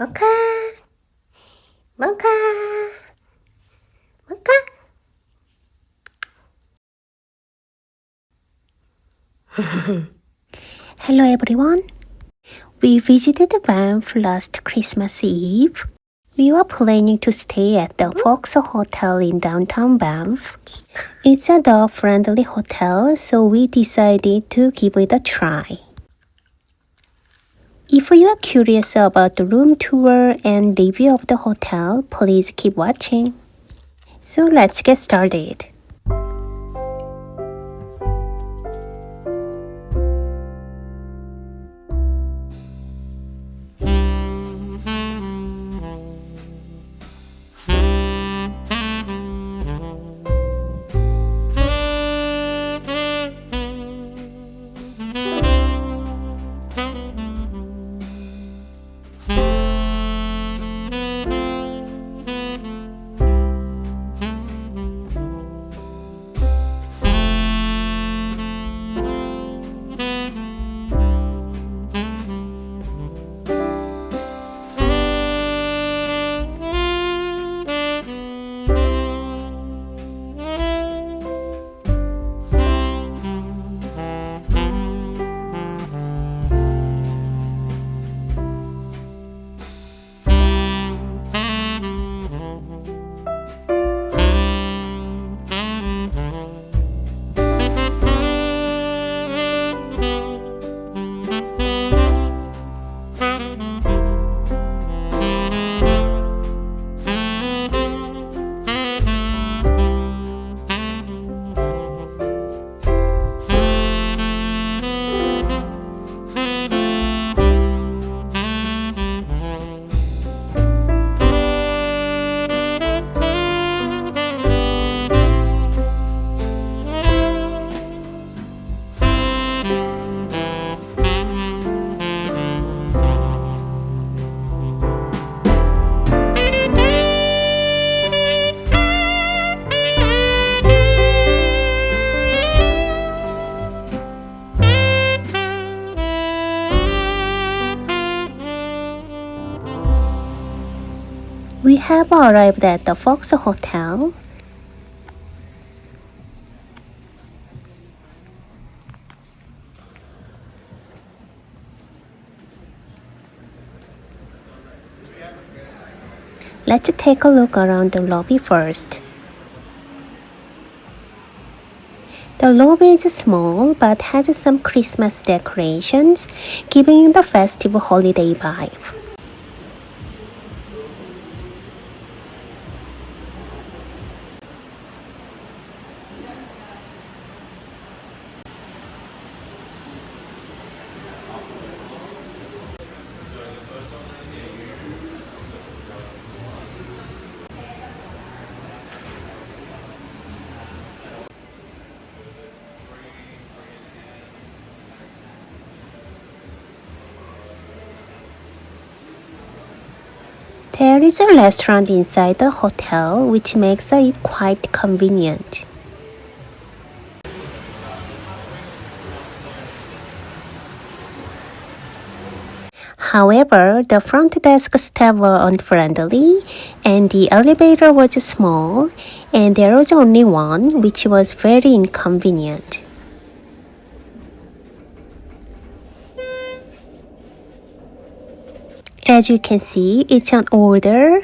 Mocha, Mocha, Mocha. Hello everyone. We visited Banff last Christmas Eve. We were planning to stay at the Fox Hotel in downtown Banff. It's a dog-friendly hotel, so we decided to give it a try. If you are curious about the room tour and review of the hotel, please keep watching. So let's get started. We have arrived at the Fox Hotel. Let's take a look around the lobby first. The lobby is small but has some Christmas decorations, giving the festive holiday vibe. There is a restaurant inside the hotel, which makes it quite convenient. However, the front desk staff were unfriendly, and the elevator was small, and there was only one, which was very inconvenient. As you can see, it's an older,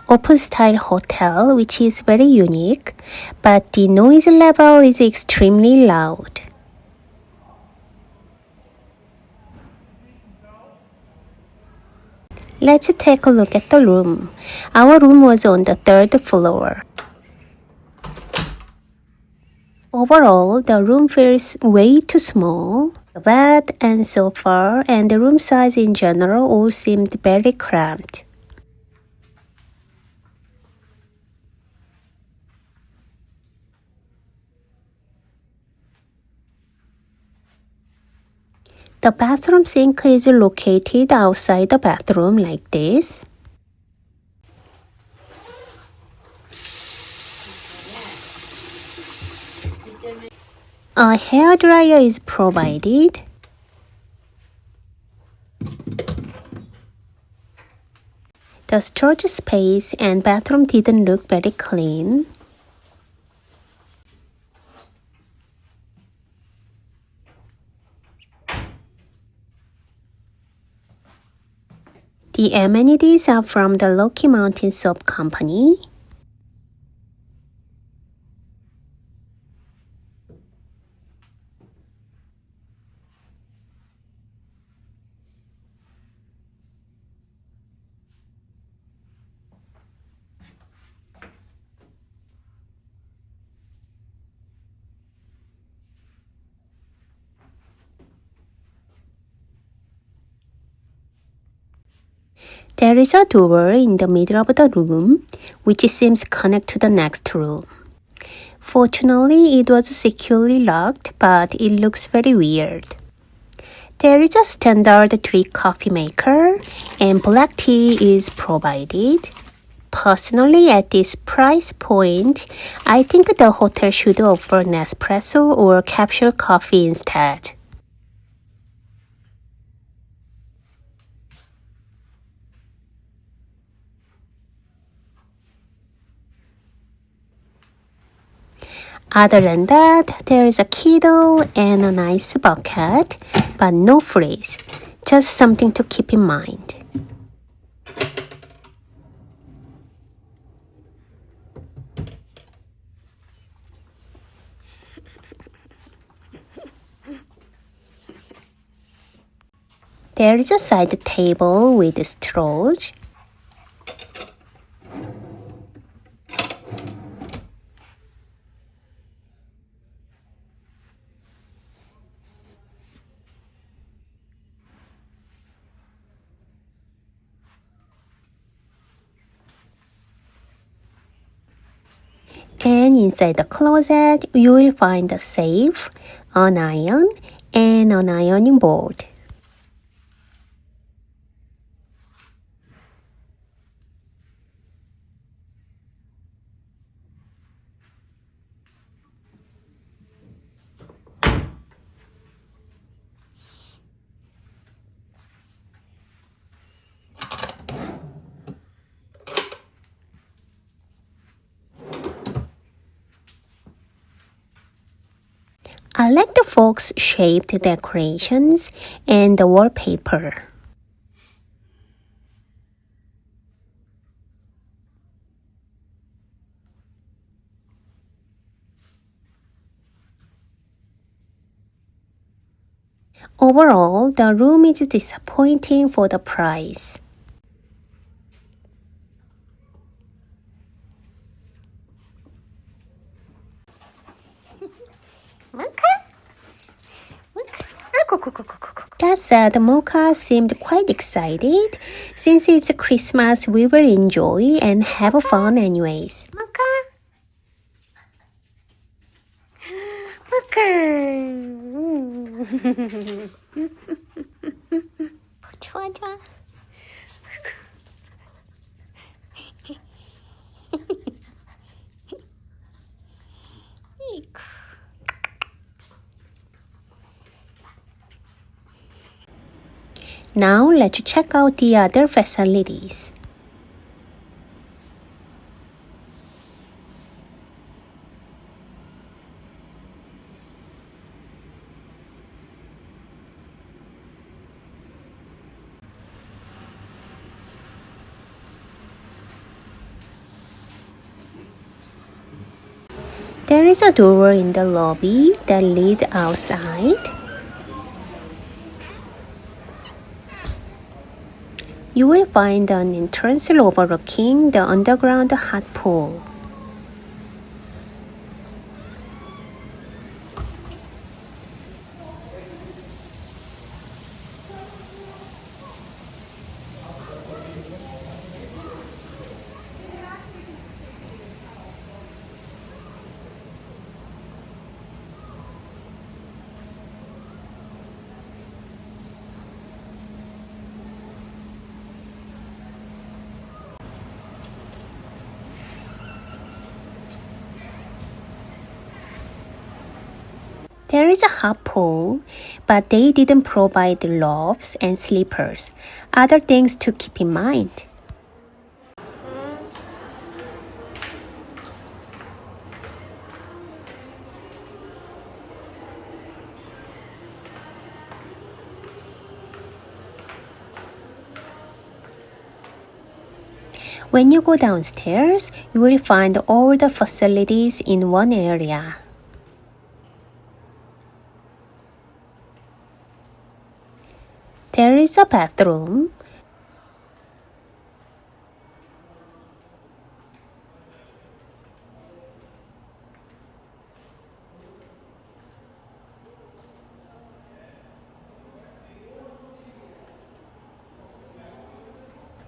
open-style hotel which is very unique, but the noise level is extremely loud. Let's take a look at the room. Our room was on the 3rd floor. Overall, the room feels way too small. The bed and sofa and the room size in general all seemed very cramped. The bathroom sink is located outside the bathroom like this. A hair dryer is provided. The storage space and bathroom didn't look very clean. The amenities are from the Rocky Mountain Soap Company. There is a door in the middle of the room, which seems connect to the next room. Fortunately, it was securely locked, but it looks very weird. There is a standard drip coffee maker, and black tea is provided. Personally, at this price point, I think the hotel should offer Nespresso or capsule coffee instead. Other than that, there is a Kindle and a nice bucket, but no fridge. Just something to keep in mind. There is a side table with straws. And inside the closet, you will find a safe, an iron, and an ironing board. I like the fox-shaped decorations and the wallpaper. Overall, the room is disappointing for the price. That said, Mocha seemed quite excited. Since it's Christmas, we will enjoy and have fun anyways. Mocha! 좋아, 좋아. Now let's check out the other facilities. There is a door in the lobby that leads outside. You will find an entrance overlooking the underground hot pool. There is a hot pool, but they didn't provide robes and slippers. Other things to keep in mind. There is a hot pool, but they didn't provide robes and slippers. Other things to keep in mind. There is a hot pool, but they didn't provide robes and slippers. Other things to keep in mind. There is a hot pool, but they didn't provide robes and slippers. Other things to keep in mind. When you go downstairs, you will find all the facilities in one area. There is a bathroom.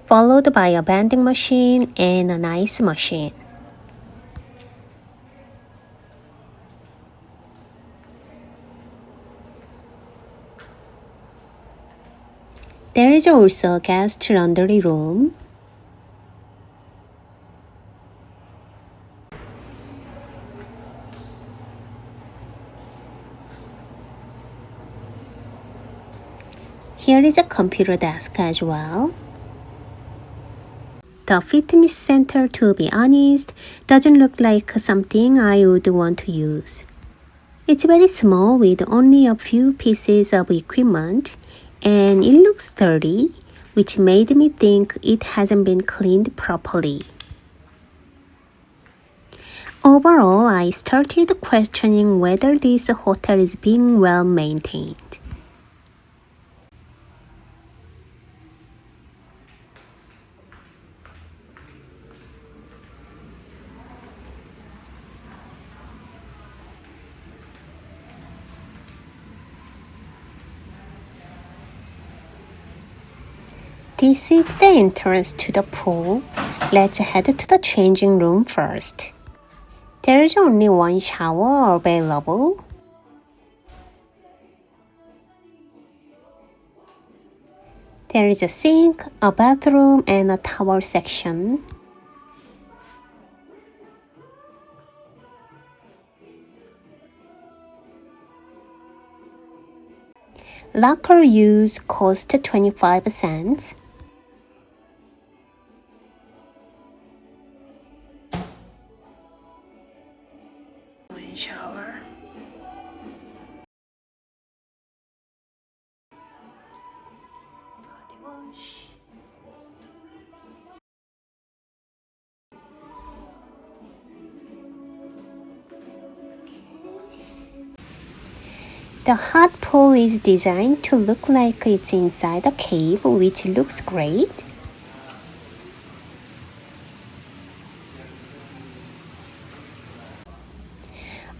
Followed by a vending machine and an ice machine. There is also a guest laundry room. Here is a computer desk as well. The fitness center, to be honest, doesn't look like something I would want to use. It's very small with only a few pieces of equipment, and it looks dirty, which made me think it hasn't been cleaned properly. Overall, I started questioning whether this hotel is being well maintained. This is the entrance to the pool. Let's head to the changing room first. There is only one shower available. There is a sink, a bathroom, and a towel section. Locker use cost 25 cents. Shower. Body wash. The hot pool is designed to look like it's inside a cave, which looks great.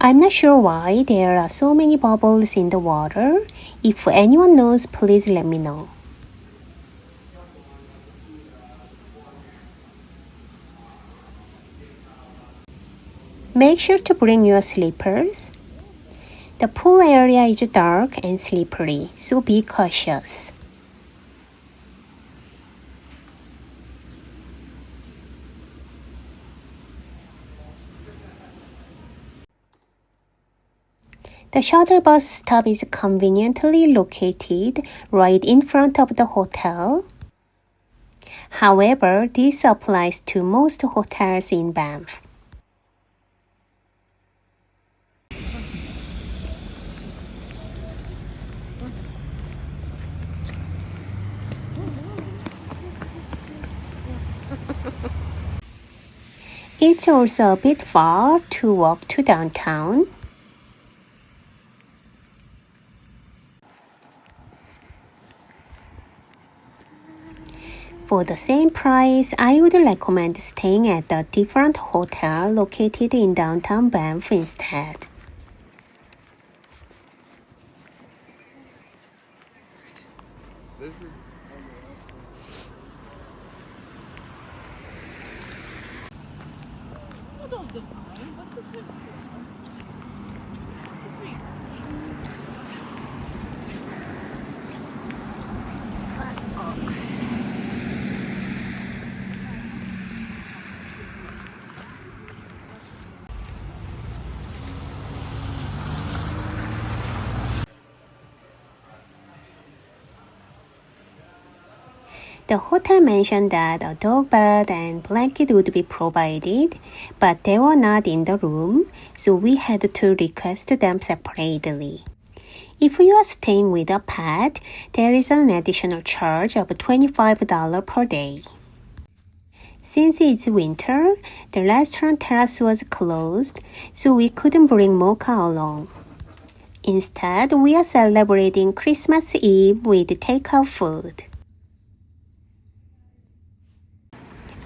I'm not sure why there are so many bubbles in the water. If anyone knows, please let me know. Make sure to bring your slippers. The pool area is dark and slippery, so be cautious. The shuttle bus stop is conveniently located right in front of the hotel. However, this applies to most hotels in Banff. It's also a bit far to walk to downtown. For the same price, I would recommend staying at a different hotel located in downtown Banff instead. The hotel mentioned that a dog bed and blanket would be provided, but they were not in the room, so we had to request them separately. If you are staying with a pet, there is an additional charge of $25 per day. Since it's winter, the restaurant terrace was closed, so we couldn't bring mocha along. Instead, we are celebrating Christmas Eve with takeout food.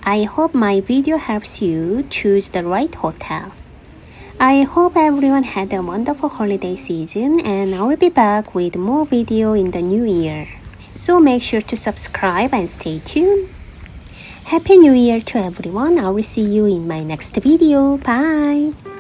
I hope my video helps you choose the right hotel. I hope everyone had a wonderful holiday season, and I will be back with more video in the new year. So make sure to subscribe and stay tuned. Happy New Year to everyone. I will see you in my next video. Bye!